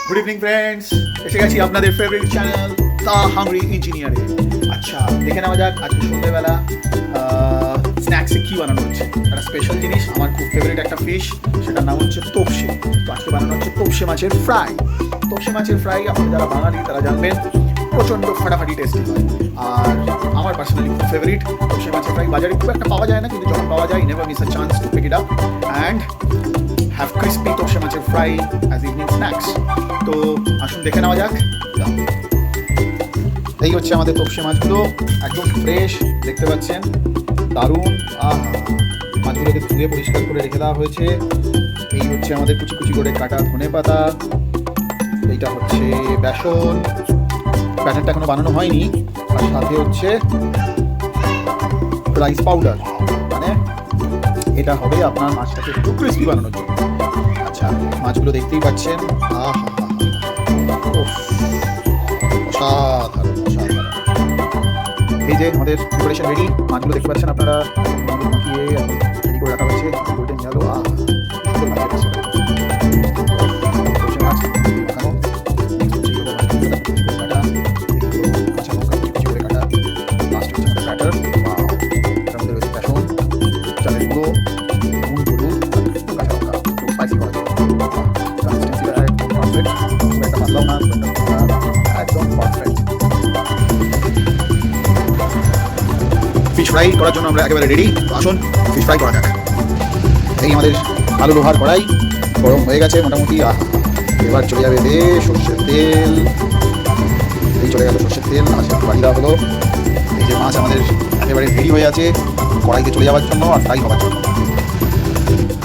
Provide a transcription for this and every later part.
Good evening friends, এসে গেছি আপনাদের ফেভারিট চ্যানেল দ্য হাংরি ইঞ্জিনিয়ারে। আচ্ছা, দেখে নেওয়া যাক আজকে সন্ধ্যেবেলা স্ন্যাক্সে কী বানানো হচ্ছে। একটা স্পেশাল জিনিস, আমার খুব ফেভারিট একটা ফিশ, সেটার নাম হচ্ছে তোপসে। তো আজকে বানানো হচ্ছে তোপসে মাছের ফ্রাই। তোপসে মাছের ফ্রাই আপনারা যারা বাঙালি তারা জানবেন প্রচণ্ড ফাটাফাটি টেস্টি হয়। আর আমার পার্সোনালি খুব ফেভারিট তোপসে মাছের ফ্রাই। বাজারে খুব একটা পাওয়া যায় না, কিন্তু যখন পাওয়া যায় never miss a chance to pick it up and have crispy topse মাছের ফ্রাই অ্যাজ ইভিনিং স্ন্যাক্স। তো আসুন দেখে নেওয়া যাক। এই হচ্ছে আমাদের তোপসে মাছগুলো, একদম ফ্রেশ দেখতে পাচ্ছেন, দারুণ। মাছগুলোকে ধুয়ে পরিষ্কার করে রেখে দেওয়া হয়েছে। এই হচ্ছে আমাদের কুচি কুচি করে কাটা ধনেপাতা, এইটা হচ্ছে বেসন, ব্যাটারটা এখনো বানানো হয়নি। আর সাথে হচ্ছে রাইস পাউডার, মানে এটা হবে আপনার মাছটাকে একটু ক্রিস্পি বানানোর জন্য। আচ্ছা, মাছগুলো দেখতেই পাচ্ছেন, অসাধারণ অসাধারণ। এই যে আমাদের প্রিপারেশন রেডি, মাছগুলো দেখতে পাচ্ছেন আপনারা, মাখিয়ে রেডি করে রাখা হয়েছে গোল্ডেন ইয়েলো। ফিশ ফ্রাই করার জন্য আমরা একেবারে রেডি। আসুন ফিশ ফ্রাই করা যাক। এই আমাদের আলু লোহার কড়াই গরম হয়ে গেছে মোটামুটি। এবার চলে যাবে সর্ষের তেল। এই চলে গেল সর্ষের তেল, মাছ বাড়ি দেওয়া হলো। এই যে মাছ আমাদের একেবারে রেডি হয়ে আছে কড়াইতে চলে যাওয়ার জন্য আর ফ্রাই হওয়ার জন্য।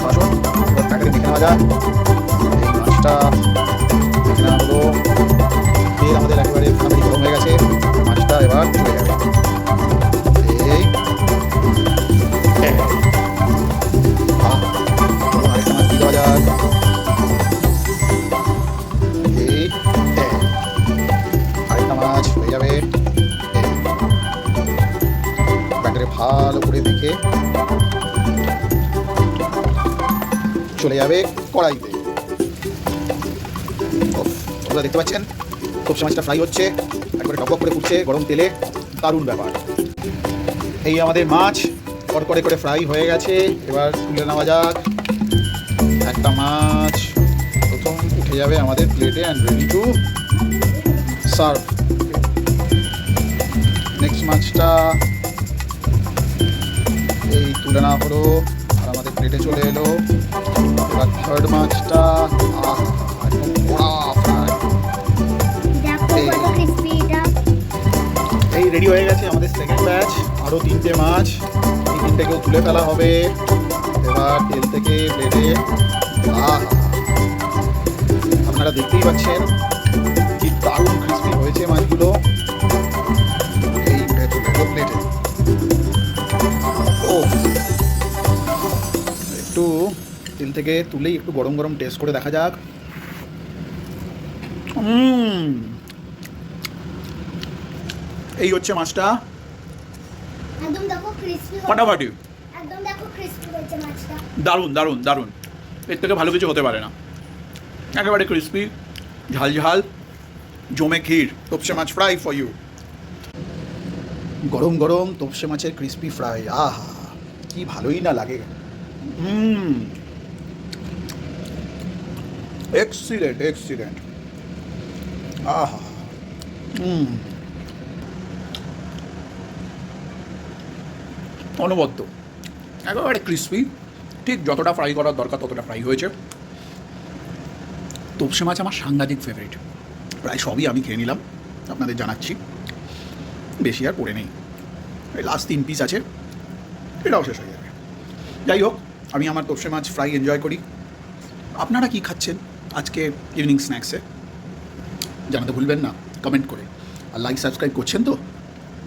আসুন এবার প্যাকেটে দেখে নেওয়া যাক। এই মাছটা দেখে নেওয়া হলো, তেল আমাদের একেবারে গরম হয়ে গেছে, মাছটা এবার চলে যাবে। ভালো করে দেখে চলে যাবে কড়াইতে। আপনারা দেখতে পাচ্ছেন তোপসে মাছটা ফ্রাই হচ্ছে, একবারে টক করে ফুটছে গরম তেলে, দারুণ ব্যাপার। এই আমাদের মাছ কড়কড়ে করে ফ্রাই হয়ে গেছে, এবার তুলে নেওয়া যাক। একটা মাছ প্রথম উঠে যাবে আমাদের প্লেটে and ready to serve. Next মাছটা এই তুলে নেওয়া হলো আর আমাদের প্লেটে চলে এলো। এবার থার্ড মাছটা একদম কড়া ফ্রাই। এই রেডি হয়ে গেছে আমাদের সেকেন্ড ব্যাচ, আরও 3টে মাছ। এই 3টেকেও তুলে ফেলা হবে এবার তেল থেকে প্লেটে। আপনারা দেখতেই পাচ্ছেন কি দারুণ ক্রিস্পি হয়েছে মাছগুলো। এই উঠে চলে এলো প্লেটে। একটু তেল থেকে তুলেই একটু গরম গরম টেস্ট করে দেখা যাক। এই হচ্ছে মাছটা, ফাটাফাটি, দারুণ দারুণ দারুণ। এর থেকে ভালো কিছু হতে পারে না, একেবারে ক্রিস্পি, ঝাল ঝাল, জমে ক্ষীর। তোপসে মাছ ফ্রাই ফর ইউ। গরম গরম তোপসে মাছের ক্রিস্পি ফ্রাই, কি ভালোই না লাগে। Excellent excellent. অনবদ্য, একেবারে ক্রিস্পি, ঠিক যতটা ফ্রাই করার দরকার ততটা ফ্রাই হয়েছে। তোপসে মাছ আমার সাংঘাতিক ফেভারিট, প্রায় সবই আমি খেয়ে নিলাম, আপনাদের জানাচ্ছি, বেশি আর পড়ে নেই। এই লাস্ট 3 পিস আছে, এটাও শেষ হয়ে যাবে। যাই হোক, আমি আমার তোপসে মাছ ফ্রাই এনজয় করি। আপনারা কি খাচ্ছেন আজকে ইভিনিং স্ন্যাক্সে জানাতে ভুলবেন না কমেন্ট করে। আর লাইক সাবস্ক্রাইব করছেন তো?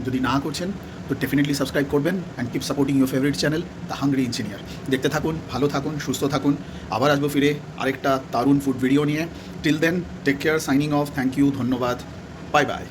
যদি না করছেন তো ডেফিনেটলি সাবস্ক্রাইব করবেন and keep supporting your favourite channel the hungry engineer. দেখতে থাকুন, ভালো থাকুন, সুস্থ থাকুন। আবার আসবো ফিরে আরেকটা দারুণ ফুড ভিডিও নিয়ে। Till then take care, signing off, thank you, ধন্যবাদ, বাই বাই।